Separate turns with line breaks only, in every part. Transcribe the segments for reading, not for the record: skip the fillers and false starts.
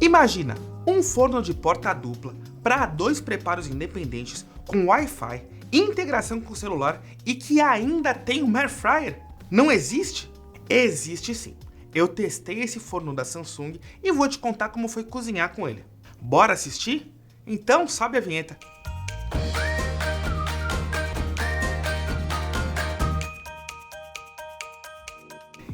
Imagina um forno de porta dupla para 2 preparos independentes com Wi-Fi, integração com o celular e que ainda tem um air fryer. Não existe? Existe sim. Eu testei esse forno da Samsung e vou te contar como foi cozinhar com ele. Bora assistir? Então sobe a vinheta.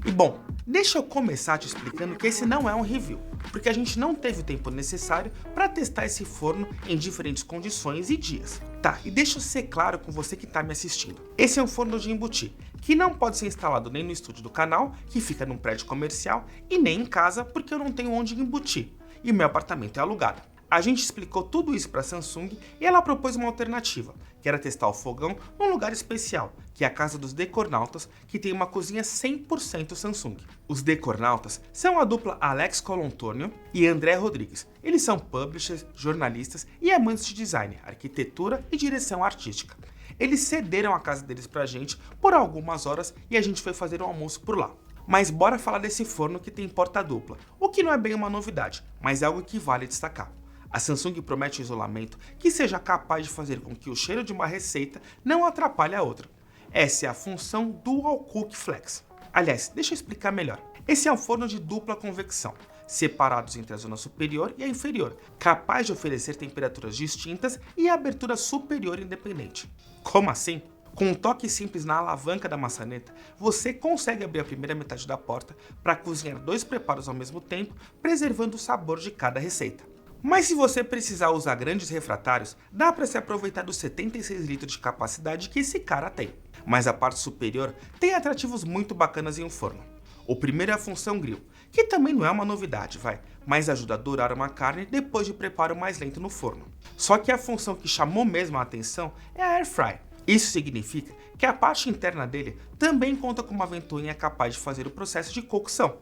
E bom, deixa eu começar te explicando que esse não é um review, porque a gente não teve o tempo necessário para testar esse forno em diferentes condições e dias. Tá, e deixa eu ser claro com você que está me assistindo. Esse é um forno de embutir, que não pode ser instalado nem no estúdio do canal, que fica num prédio comercial, e nem em casa, porque eu não tenho onde embutir, e meu apartamento é alugado. A gente explicou tudo isso para a Samsung e ela propôs uma alternativa, que era testar o fogão num lugar especial, que é a casa dos Decornautas, que tem uma cozinha 100% Samsung. Os Decornautas são a dupla Alex Colontornio e André Rodrigues. Eles são publishers, jornalistas e amantes de design, arquitetura e direção artística. Eles cederam a casa deles pra gente por algumas horas e a gente foi fazer um almoço por lá. Mas bora falar desse forno que tem porta dupla, o que não é bem uma novidade, mas é algo que vale destacar. A Samsung promete um isolamento que seja capaz de fazer com que o cheiro de uma receita não atrapalhe a outra. Essa é a função Dual Cook Flex. Aliás, deixa eu explicar melhor. Esse é um forno de dupla convecção, separados entre a zona superior e a inferior, capaz de oferecer temperaturas distintas e abertura superior independente. Como assim? Com um toque simples na alavanca da maçaneta, você consegue abrir a primeira metade da porta para cozinhar 2 preparos ao mesmo tempo, preservando o sabor de cada receita. Mas se você precisar usar grandes refratários, dá para se aproveitar dos 76 litros de capacidade que esse cara tem. Mas a parte superior tem atrativos muito bacanas em um forno. O primeiro é a função grill, que também não é uma novidade, mas ajuda a dourar uma carne depois de preparo mais lento no forno. Só que a função que chamou mesmo a atenção é a air fry. Isso significa que a parte interna dele também conta com uma ventoinha capaz de fazer o processo de cocção.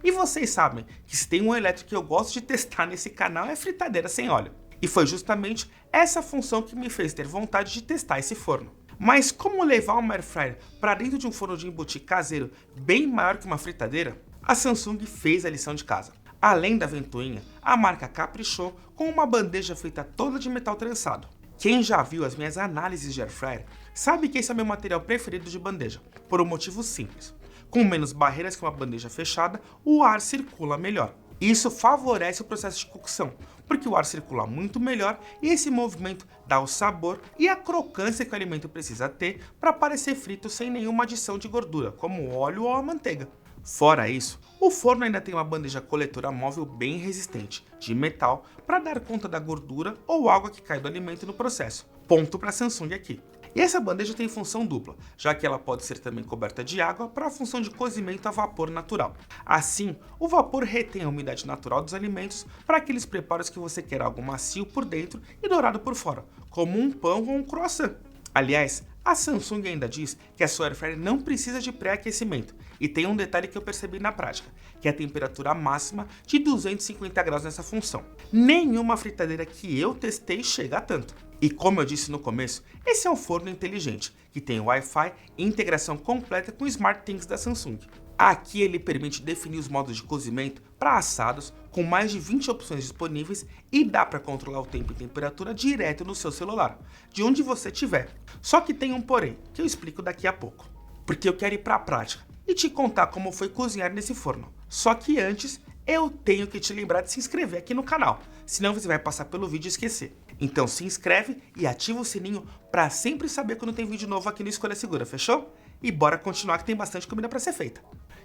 E vocês sabem que se tem um elétrico que eu gosto de testar nesse canal é fritadeira sem óleo. E foi justamente essa função que me fez ter vontade de testar esse forno. Mas como levar uma air fryer para dentro de um forno de embutir caseiro bem maior que uma fritadeira? A Samsung fez a lição de casa. Além da ventoinha, a marca caprichou com uma bandeja feita toda de metal trançado. Quem já viu as minhas análises de air fryer sabe que esse é meu material preferido de bandeja, por um motivo simples. Com menos barreiras que uma bandeja fechada, o ar circula melhor. Isso favorece o processo de cocção, porque o ar circula muito melhor e esse movimento dá o sabor e a crocância que o alimento precisa ter para parecer frito sem nenhuma adição de gordura, como o óleo ou a manteiga. Fora isso, o forno ainda tem uma bandeja coletora móvel bem resistente, de metal, para dar conta da gordura ou água que cai do alimento no processo. Ponto para a Samsung aqui. E essa bandeja tem função dupla, já que ela pode ser também coberta de água para a função de cozimento a vapor natural. Assim, o vapor retém a umidade natural dos alimentos para aqueles preparos que você quer algo macio por dentro e dourado por fora, como um pão ou um croissant. Aliás, a Samsung ainda diz que a sua air fryer não precisa de pré-aquecimento, e tem um detalhe que eu percebi na prática, que é a temperatura máxima de 250 graus nessa função. Nenhuma fritadeira que eu testei chega a tanto. E como eu disse no começo, esse é um forno inteligente, que tem Wi-Fi e integração completa com o SmartThings da Samsung. Aqui ele permite definir os modos de cozimento para assados, com mais de 20 opções disponíveis e dá para controlar o tempo e temperatura direto no seu celular, de onde você estiver. Só que tem um porém, que eu explico daqui a pouco. Porque eu quero ir para a prática e te contar como foi cozinhar nesse forno. Só que antes, eu tenho que te lembrar de se inscrever aqui no canal, senão você vai passar pelo vídeo e esquecer. Então se inscreve e ativa o sininho para sempre saber quando tem vídeo novo aqui no Escolha Segura, fechou? E bora continuar que tem bastante comida para ser feita.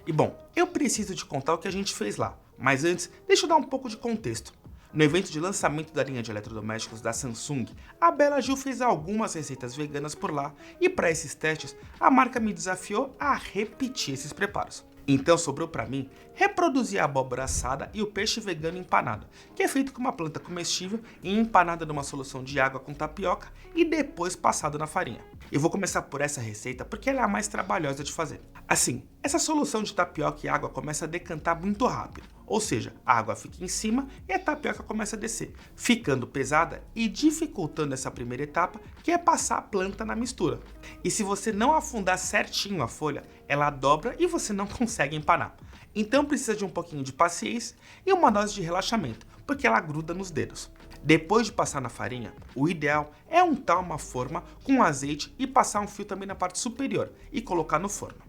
E bom, eu preciso te contar o que a gente fez lá, mas antes, deixa eu dar um pouco de contexto. No evento de lançamento da linha de eletrodomésticos da Samsung, a Bela Gil fez algumas receitas veganas por lá e para esses testes, a marca me desafiou a repetir esses preparos. Então sobrou para mim reproduzir a abóbora assada e o peixe vegano empanado, que é feito com uma planta comestível e empanada numa solução de água com tapioca e depois passado na farinha. Eu vou começar por essa receita porque ela é a mais trabalhosa de fazer. Assim, essa solução de tapioca e água começa a decantar muito rápido, ou seja, a água fica em cima e a tapioca começa a descer, ficando pesada e dificultando essa primeira etapa, que é passar a planta na mistura. E se você não afundar certinho a folha, ela dobra e você não consegue empanar. Então precisa de um pouquinho de paciência e uma dose de relaxamento, porque ela gruda nos dedos. Depois de passar na farinha, o ideal é untar uma forma com azeite e passar um fio também na parte superior e colocar no forno.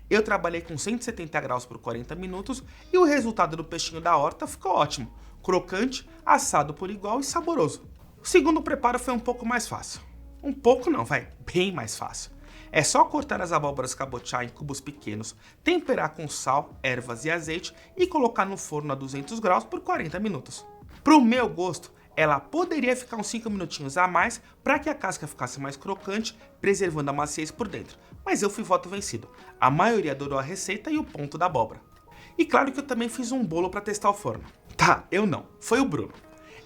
Eu trabalhei com 170 graus por 40 minutos e o resultado do peixinho da horta ficou ótimo, crocante, assado por igual e saboroso. O segundo preparo foi um pouco mais fácil. Um pouco não, bem mais fácil. É só cortar as abóboras cabotiá em cubos pequenos, temperar com sal, ervas e azeite e colocar no forno a 200 graus por 40 minutos. Pro meu gosto, ela poderia ficar uns 5 minutinhos a mais para que a casca ficasse mais crocante, preservando a maciez por dentro. Mas eu fui voto vencido. A maioria adorou a receita e o ponto da abóbora. E claro que eu também fiz um bolo para testar o forno. Tá, eu não. Foi o Bruno.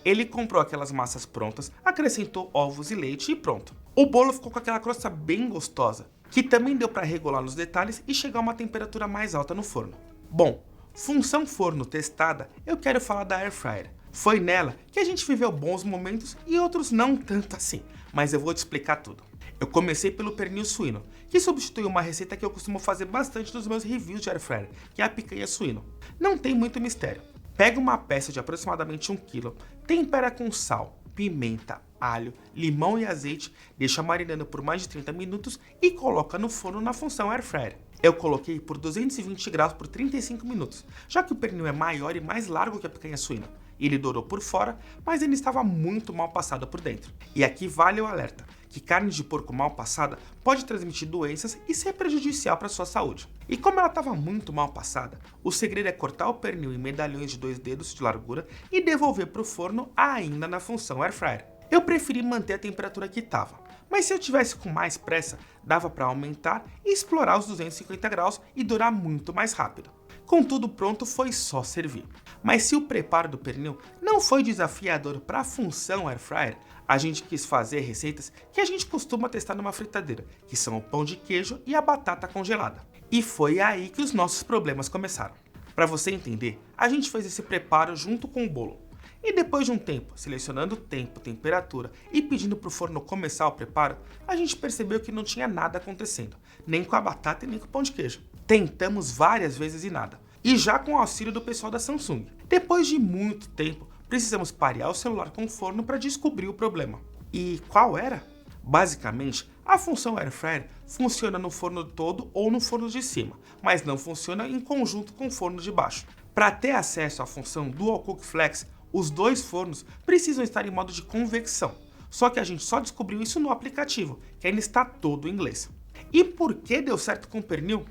Ele comprou aquelas massas prontas, acrescentou ovos e leite e pronto. O bolo ficou com aquela crosta bem gostosa, que também deu para regular nos detalhes e chegar a uma temperatura mais alta no forno. Bom, função forno testada, eu quero falar da Air Fryer. Foi nela que a gente viveu bons momentos e outros não tanto assim, mas eu vou te explicar tudo. Eu comecei pelo pernil suíno, que substitui uma receita que eu costumo fazer bastante nos meus reviews de Air Fryer, que é a picanha suíno. Não tem muito mistério. Pega uma peça de aproximadamente 1 kg, tempera com sal, pimenta, alho, limão e azeite, deixa marinando por mais de 30 minutos e coloca no forno na função Air Fryer. Eu coloquei por 220 graus por 35 minutos, já que o pernil é maior e mais largo que a picanha suína. Ele dourou por fora, mas ele estava muito mal passado por dentro. E aqui vale o alerta, que carne de porco mal passada pode transmitir doenças e ser prejudicial para a sua saúde. E como ela estava muito mal passada, o segredo é cortar o pernil em medalhões de 2 dedos de largura e devolver para o forno ainda na função Air Fryer. Eu preferi manter a temperatura que estava, mas se eu tivesse com mais pressa, dava para aumentar e explorar os 250 graus e dourar muito mais rápido. Com tudo pronto, foi só servir. Mas se o preparo do pernil não foi desafiador para a função Air Fryer, a gente quis fazer receitas que a gente costuma testar numa fritadeira, que são o pão de queijo e a batata congelada. E foi aí que os nossos problemas começaram. Para você entender, a gente fez esse preparo junto com o bolo. E depois de um tempo, selecionando o tempo, temperatura e pedindo para o forno começar o preparo, a gente percebeu que não tinha nada acontecendo, nem com a batata e nem com o pão de queijo. Tentamos várias vezes e nada, e já com o auxílio do pessoal da Samsung. Depois de muito tempo, precisamos parear o celular com o forno para descobrir o problema. E qual era? Basicamente, a função Air Fryer funciona no forno todo ou no forno de cima, mas não funciona em conjunto com o forno de baixo. Para ter acesso à função Dual Cook Flex, os dois fornos precisam estar em modo de convecção, só que a gente só descobriu isso no aplicativo, que ainda está todo em inglês. E por que deu certo com o pernil?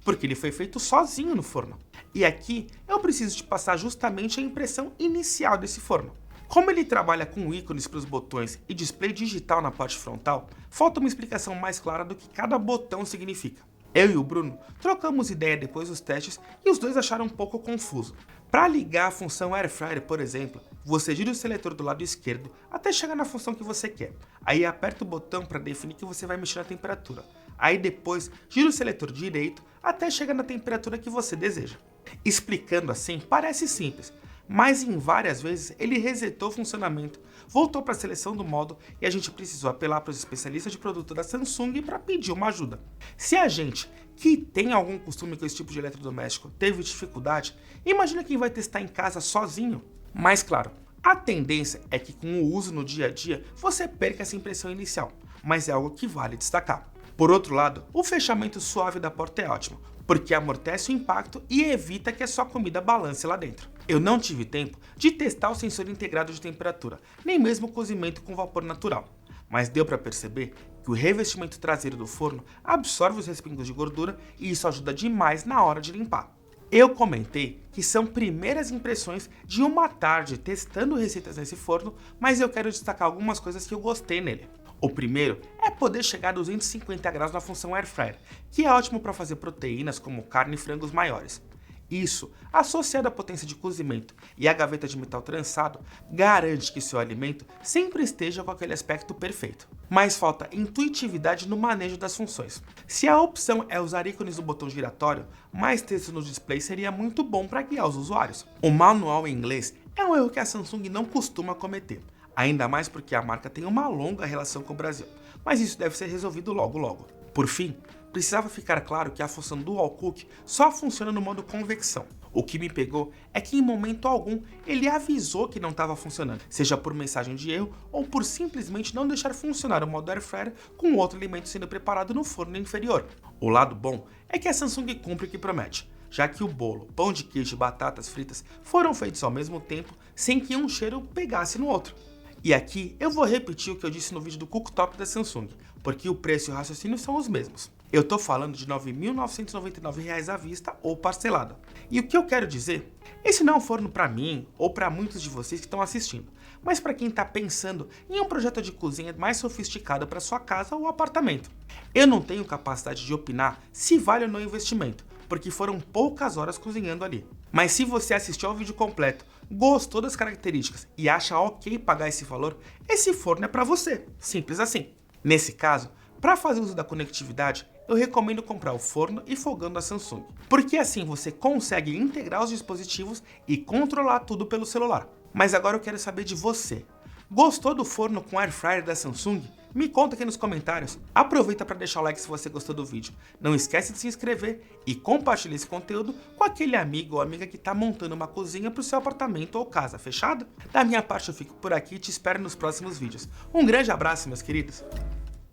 Porque ele foi feito sozinho no forno. E aqui eu preciso te passar justamente a impressão inicial desse forno. Como ele trabalha com ícones para os botões e display digital na parte frontal, falta uma explicação mais clara do que cada botão significa. Eu e o Bruno trocamos ideia depois dos testes e os dois acharam um pouco confuso. Para ligar a função Air Fryer, por exemplo, você gira o seletor do lado esquerdo até chegar na função que você quer. Aí aperta o botão para definir que você vai mexer na temperatura. Aí depois gira o seletor direito até chegar na temperatura que você deseja. Explicando assim parece simples, mas em várias vezes ele resetou o funcionamento, voltou para a seleção do modo e a gente precisou apelar para os especialistas de produto da Samsung para pedir uma ajuda. Se a gente, que tem algum costume com esse tipo de eletrodoméstico, teve dificuldade, imagina quem vai testar em casa sozinho. Mas claro, a tendência é que com o uso no dia a dia você perca essa impressão inicial, mas é algo que vale destacar. Por outro lado, o fechamento suave da porta é ótimo, porque amortece o impacto e evita que a sua comida balance lá dentro. Eu não tive tempo de testar o sensor integrado de temperatura, nem mesmo o cozimento com vapor natural, mas deu para perceber que o revestimento traseiro do forno absorve os respingos de gordura e isso ajuda demais na hora de limpar. Eu comentei que são primeiras impressões de uma tarde testando receitas nesse forno, mas eu quero destacar algumas coisas que eu gostei nele. O primeiro é poder chegar a 250 graus na função Air Fryer, que é ótimo para fazer proteínas como carne e frangos maiores. Isso, associado à potência de cozimento e à gaveta de metal trançado, garante que seu alimento sempre esteja com aquele aspecto perfeito. mas falta intuitividade no manejo das funções. Se a opção é usar ícones do botão giratório, mais texto no display seria muito bom para guiar os usuários. O manual em inglês é um erro que a Samsung não costuma cometer, ainda mais porque a marca tem uma longa relação com o Brasil, mas isso deve ser resolvido logo logo. Por fim, precisava ficar claro que a função Dual Cook só funciona no modo convecção. O que me pegou é que em momento algum ele avisou que não estava funcionando, seja por mensagem de erro ou por simplesmente não deixar funcionar o modo Air Fryer com outro alimento sendo preparado no forno inferior. O lado bom é que a Samsung cumpre o que promete, já que o bolo, pão de queijo e batatas fritas foram feitos ao mesmo tempo sem que um cheiro pegasse no outro. E aqui eu vou repetir o que eu disse no vídeo do cooktop da Samsung, porque o preço e o raciocínio são os mesmos. Eu tô falando de R$ 9.999 à vista ou parcelado. E o que eu quero dizer, esse não é um forno para mim ou para muitos de vocês que estão assistindo, mas para quem está pensando em um projeto de cozinha mais sofisticado para sua casa ou apartamento. Eu não tenho capacidade de opinar se vale ou não o investimento, porque foram poucas horas cozinhando ali. Mas se você assistiu ao vídeo completo, gostou das características e acha ok pagar esse valor, esse forno é para você, simples assim. Nesse caso, para fazer uso da conectividade, eu recomendo comprar o forno e fogão da Samsung, porque assim você consegue integrar os dispositivos e controlar tudo pelo celular. Mas agora eu quero saber de você. Gostou do forno com Air Fryer da Samsung? Me conta aqui nos comentários. Aproveita para deixar o like se você gostou do vídeo. Não esquece de se inscrever e compartilhar esse conteúdo com aquele amigo ou amiga que está montando uma cozinha para o seu apartamento ou casa, fechado? Da minha parte eu fico por aqui e te espero nos próximos vídeos. Um grande abraço, meus queridos!